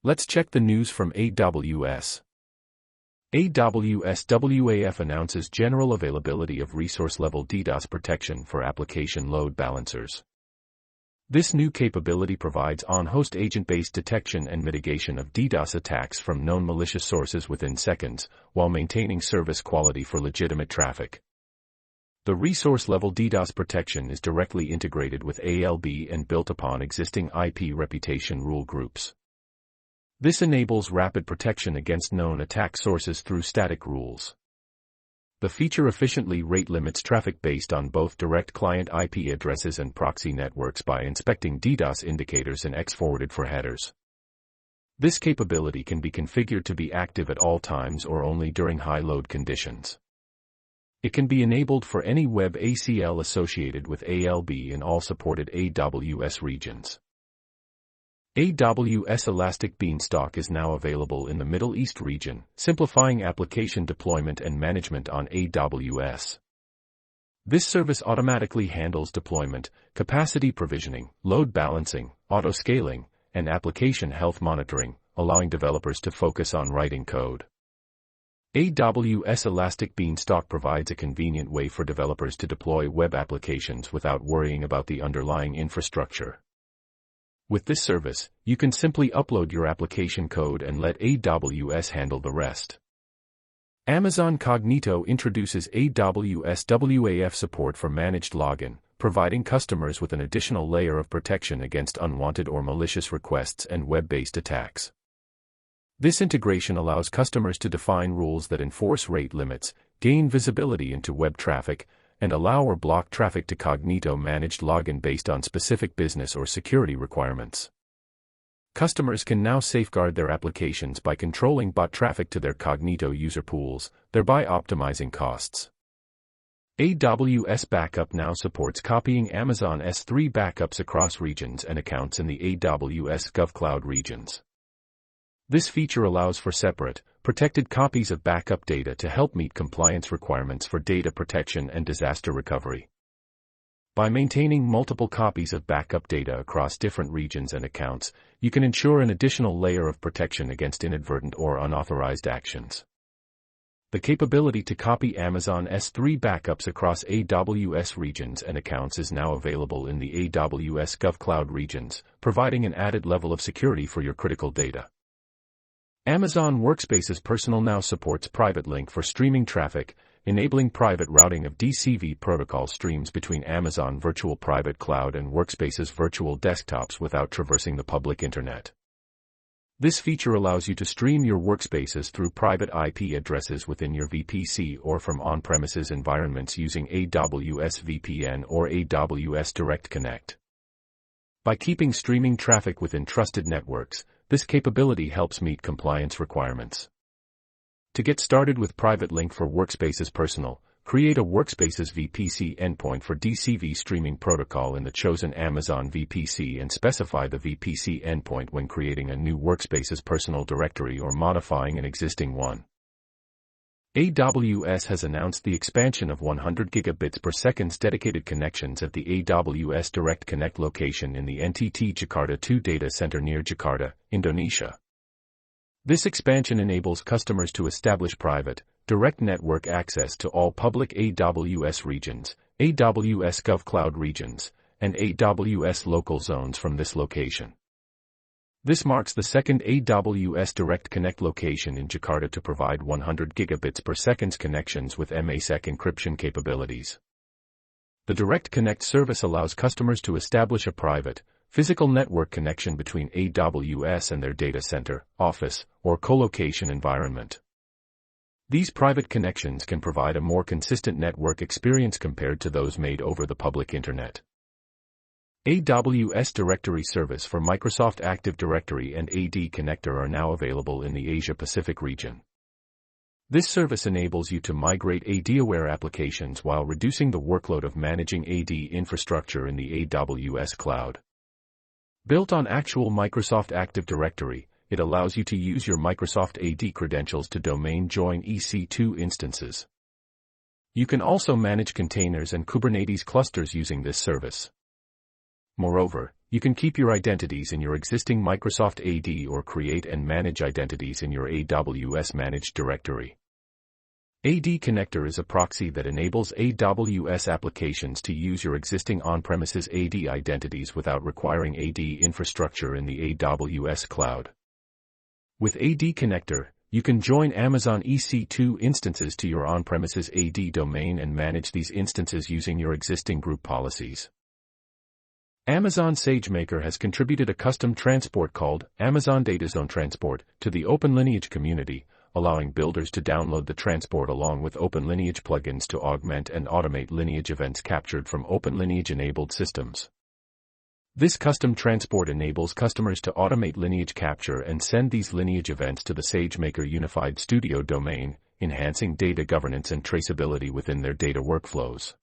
Let's check the news from AWS. AWS WAF announces general availability of resource-level DDoS protection for application load balancers. This new capability provides on-host agent-based detection and mitigation of DDoS attacks from known malicious sources within seconds, while maintaining service quality for legitimate traffic. The resource-level DDoS protection is directly integrated with ALB and built upon existing IP reputation rule groups. This enables rapid protection against known attack sources through static rules. The feature efficiently rate limits traffic based on both direct client IP addresses and proxy networks by inspecting DDoS indicators and X-forwarded for headers. This capability can be configured to be active at all times or only during high load conditions. It can be enabled for any web ACL associated with ALB in all supported AWS regions. AWS Elastic Beanstalk is now available in the Middle East region, simplifying application deployment and management on AWS. This service automatically handles deployment, capacity provisioning, load balancing, auto-scaling, and application health monitoring, allowing developers to focus on writing code. AWS Elastic Beanstalk provides a convenient way for developers to deploy web applications without worrying about the underlying infrastructure. With this service, you can simply upload your application code and let AWS handle the rest. Amazon Cognito introduces AWS WAF support for managed login, providing customers with an additional layer of protection against unwanted or malicious requests and web-based attacks. This integration allows customers to define rules that enforce rate limits, gain visibility into web traffic, and allow or block traffic to Cognito managed login based on specific business or security requirements. Customers can now safeguard their applications by controlling bot traffic to their Cognito user pools, thereby optimizing costs. AWS Backup now supports copying Amazon S3 backups across regions and accounts in the AWS GovCloud regions. This feature allows for separate, protected copies of backup data to help meet compliance requirements for data protection and disaster recovery. By maintaining multiple copies of backup data across different regions and accounts, you can ensure an additional layer of protection against inadvertent or unauthorized actions. The capability to copy Amazon S3 backups across AWS regions and accounts is now available in the AWS GovCloud regions, providing an added level of security for your critical data. Amazon Workspaces Personal now supports Private Link for streaming traffic, enabling private routing of DCV protocol streams between Amazon Virtual Private Cloud and Workspaces virtual desktops without traversing the public internet. This feature allows you to stream your workspaces through private IP addresses within your VPC or from on-premises environments using AWS VPN or AWS Direct Connect. By keeping streaming traffic within trusted networks, this capability helps meet compliance requirements. To get started with Private Link for Workspaces Personal, create a Workspaces VPC endpoint for DCV streaming protocol in the chosen Amazon VPC and specify the VPC endpoint when creating a new Workspaces Personal directory or modifying an existing one. AWS has announced the expansion of 100 gigabits per second dedicated connections at the AWS Direct Connect location in the NTT Jakarta 2 data center near Jakarta, Indonesia. This expansion enables customers to establish private, direct network access to all public AWS regions, AWS GovCloud regions, and AWS local zones from this location. This marks the second AWS Direct Connect location in Jakarta to provide 100 gigabits per second connections with MASEC encryption capabilities. The Direct Connect service allows customers to establish a private, physical network connection between AWS and their data center, office, or co-location environment. These private connections can provide a more consistent network experience compared to those made over the public internet. AWS Directory Service for Microsoft Active Directory and AD Connector are now available in the Asia-Pacific region. This service enables you to migrate AD-aware applications while reducing the workload of managing AD infrastructure in the AWS cloud. Built on actual Microsoft Active Directory, it allows you to use your Microsoft AD credentials to domain join EC2 instances. You can also manage containers and Kubernetes clusters using this service. Moreover, you can keep your identities in your existing Microsoft AD or create and manage identities in your AWS Managed Directory. AD Connector is a proxy that enables AWS applications to use your existing on-premises AD identities without requiring AD infrastructure in the AWS cloud. With AD Connector, you can join Amazon EC2 instances to your on-premises AD domain and manage these instances using your existing group policies. Amazon SageMaker has contributed a custom transport called Amazon Data Zone Transport to the OpenLineage community, allowing builders to download the transport along with OpenLineage plugins to augment and automate lineage events captured from OpenLineage-enabled systems. This custom transport enables customers to automate lineage capture and send these lineage events to the SageMaker Unified Studio domain, enhancing data governance and traceability within their data workflows.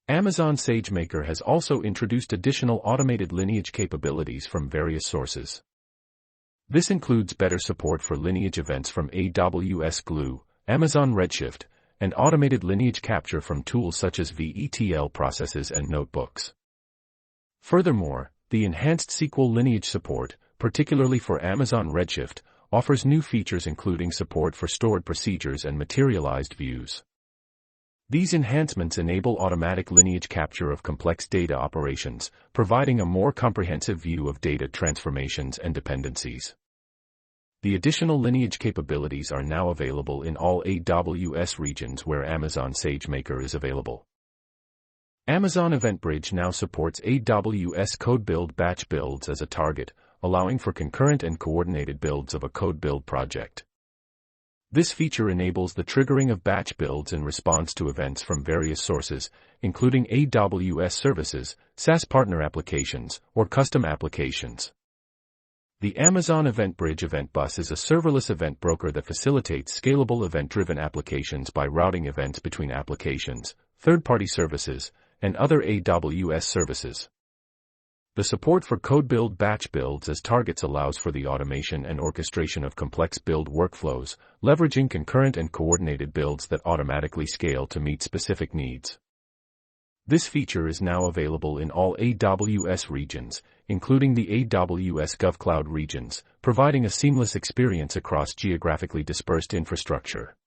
Amazon SageMaker has also introduced additional automated lineage capabilities from various sources. This includes better support for lineage events from AWS Glue, Amazon Redshift, and automated lineage capture from tools such as VETL processes and notebooks. Furthermore, the enhanced SQL lineage support, particularly for Amazon Redshift, offers new features including support for stored procedures and materialized views. These enhancements enable automatic lineage capture of complex data operations, providing a more comprehensive view of data transformations and dependencies. The additional lineage capabilities are now available in all AWS regions where Amazon SageMaker is available. Amazon EventBridge now supports AWS code build batch builds as a target, allowing for concurrent and coordinated builds of a code build project. This feature enables the triggering of batch builds in response to events from various sources, including AWS services, SaaS partner applications, or custom applications. The Amazon EventBridge Event Bus is a serverless event broker that facilitates scalable event-driven applications by routing events between applications, third-party services, and other AWS services. The support for code build batch builds as targets allows for the automation and orchestration of complex build workflows, leveraging concurrent and coordinated builds that automatically scale to meet specific needs. This feature is now available in all AWS regions, including the AWS GovCloud regions, providing a seamless experience across geographically dispersed infrastructure.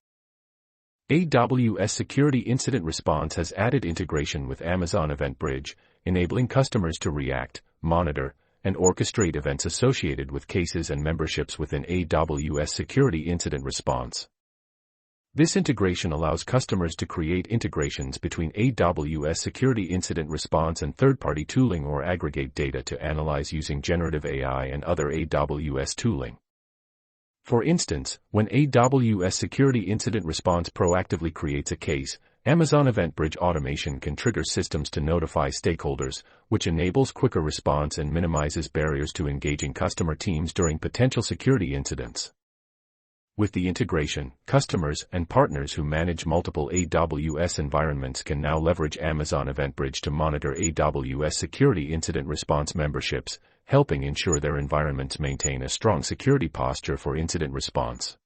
AWS Security Incident Response has added integration with Amazon EventBridge, enabling customers to react, monitor, and orchestrate events associated with cases and memberships within AWS Security Incident Response. This integration allows customers to create integrations between AWS Security Incident Response and third-party tooling or aggregate data to analyze using generative AI and other AWS tooling. For instance, when AWS Security Incident Response proactively creates a case, Amazon EventBridge automation can trigger systems to notify stakeholders, which enables quicker response and minimizes barriers to engaging customer teams during potential security incidents. With the integration, customers and partners who manage multiple AWS environments can now leverage Amazon EventBridge to monitor AWS Security Incident Response memberships, helping ensure their environments maintain a strong security posture for incident response.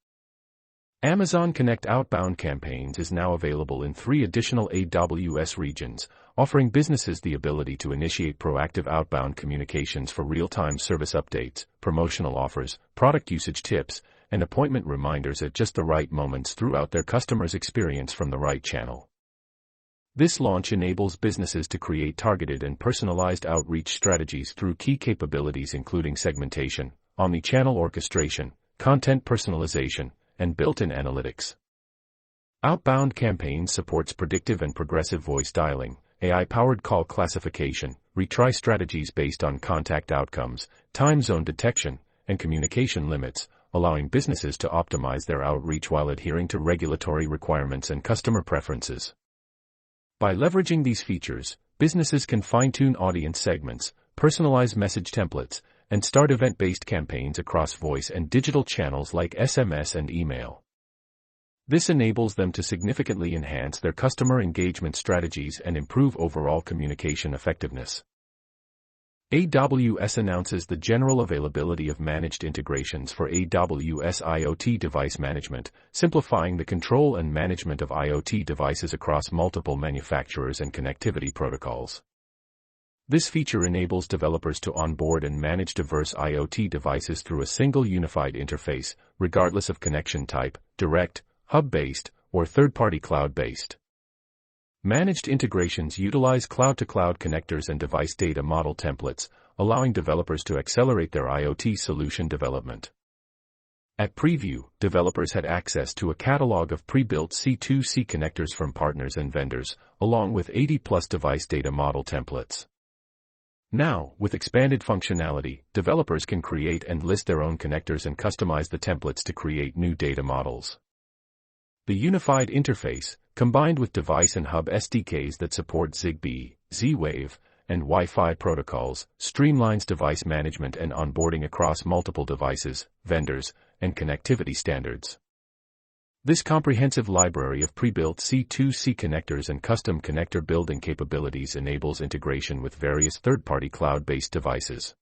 Amazon Connect Outbound Campaigns is now available in 3 additional AWS regions, offering businesses the ability to initiate proactive outbound communications for real-time service updates, promotional offers, product usage tips, and appointment reminders at just the right moments throughout their customers' experience from the right channel. This launch enables businesses to create targeted and personalized outreach strategies through key capabilities including segmentation, omni-channel orchestration, content personalization, and built-in analytics. Outbound Campaigns supports predictive and progressive voice dialing, AI-powered call classification, retry strategies based on contact outcomes, time zone detection, and communication limits, allowing businesses to optimize their outreach while adhering to regulatory requirements and customer preferences. By leveraging these features, businesses can fine-tune audience segments, personalize message templates, and start event-based campaigns across voice and digital channels like SMS and email. This enables them to significantly enhance their customer engagement strategies and improve overall communication effectiveness. AWS announces the general availability of managed integrations for AWS IoT device management, simplifying the control and management of IoT devices across multiple manufacturers and connectivity protocols. This feature enables developers to onboard and manage diverse IoT devices through a single unified interface, regardless of connection type, direct, hub-based, or third-party cloud-based. Managed integrations utilize cloud-to-cloud connectors and device data model templates, allowing developers to accelerate their IoT solution development. At preview, developers had access to a catalog of pre-built C2C connectors from partners and vendors, along with 80+ device data model templates. Now, with expanded functionality, developers can create and list their own connectors and customize the templates to create new data models. The unified interface, combined with device and hub SDKs that support Zigbee, Z-Wave, and Wi-Fi protocols, streamlines device management and onboarding across multiple devices, vendors, and connectivity standards. This comprehensive library of pre-built C2C connectors and custom connector building capabilities enables integration with various third-party cloud-based devices.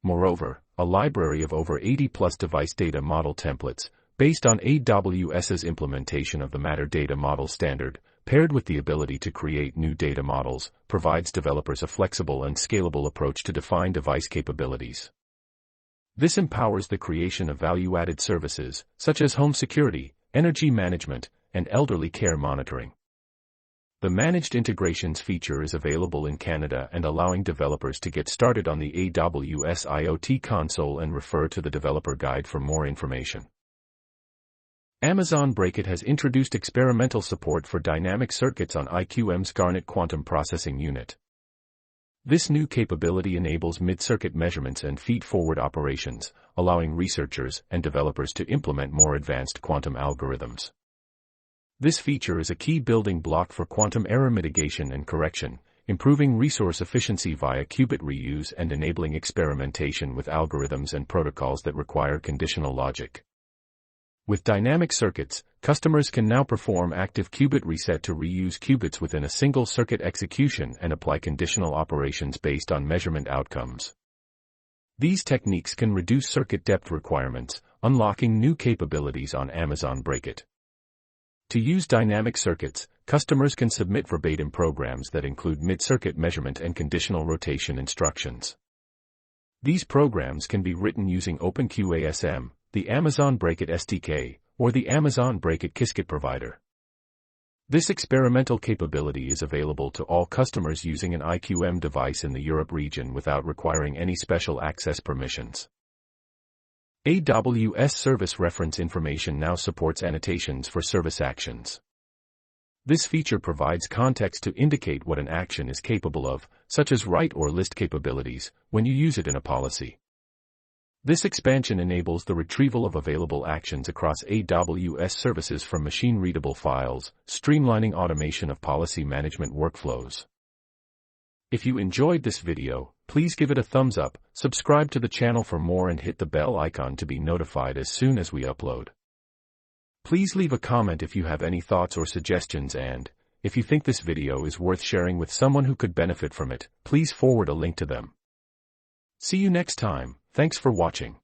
Moreover, a library of over 80+ device data model templates, based on AWS's implementation of the Matter Data Model standard, paired with the ability to create new data models, provides developers a flexible and scalable approach to define device capabilities. This empowers the creation of value-added services, such as home security, energy management, and elderly care monitoring. The Managed Integrations feature is available in Canada and allowing developers to get started on the AWS IoT console and refer to the developer guide for more information. Amazon Braket has introduced experimental support for dynamic circuits on IQM's Garnet Quantum Processing Unit. This new capability enables mid-circuit measurements and feed-forward operations, allowing researchers and developers to implement more advanced quantum algorithms. This feature is a key building block for quantum error mitigation and correction, improving resource efficiency via qubit reuse and enabling experimentation with algorithms and protocols that require conditional logic. With dynamic circuits, customers can now perform active qubit reset to reuse qubits within a single circuit execution and apply conditional operations based on measurement outcomes. These techniques can reduce circuit depth requirements, unlocking new capabilities on Amazon Braket. To use dynamic circuits, customers can submit verbatim programs that include mid-circuit measurement and conditional rotation instructions. These programs can be written using OpenQASM, the Amazon Braket SDK, or the Amazon Braket Qiskit provider. This experimental capability is available to all customers using an IQM device in the Europe region without requiring any special access permissions. AWS Service Reference Information now supports annotations for service actions. This feature provides context to indicate what an action is capable of, such as write or list capabilities, when you use it in a policy. This expansion enables the retrieval of available actions across AWS services from machine-readable files, streamlining automation of policy management workflows. If you enjoyed this video, please give it a thumbs up, subscribe to the channel for more and hit the bell icon to be notified as soon as we upload. Please leave a comment if you have any thoughts or suggestions, and, if you think this video is worth sharing with someone who could benefit from it, please forward a link to them. See you next time. Thanks for watching.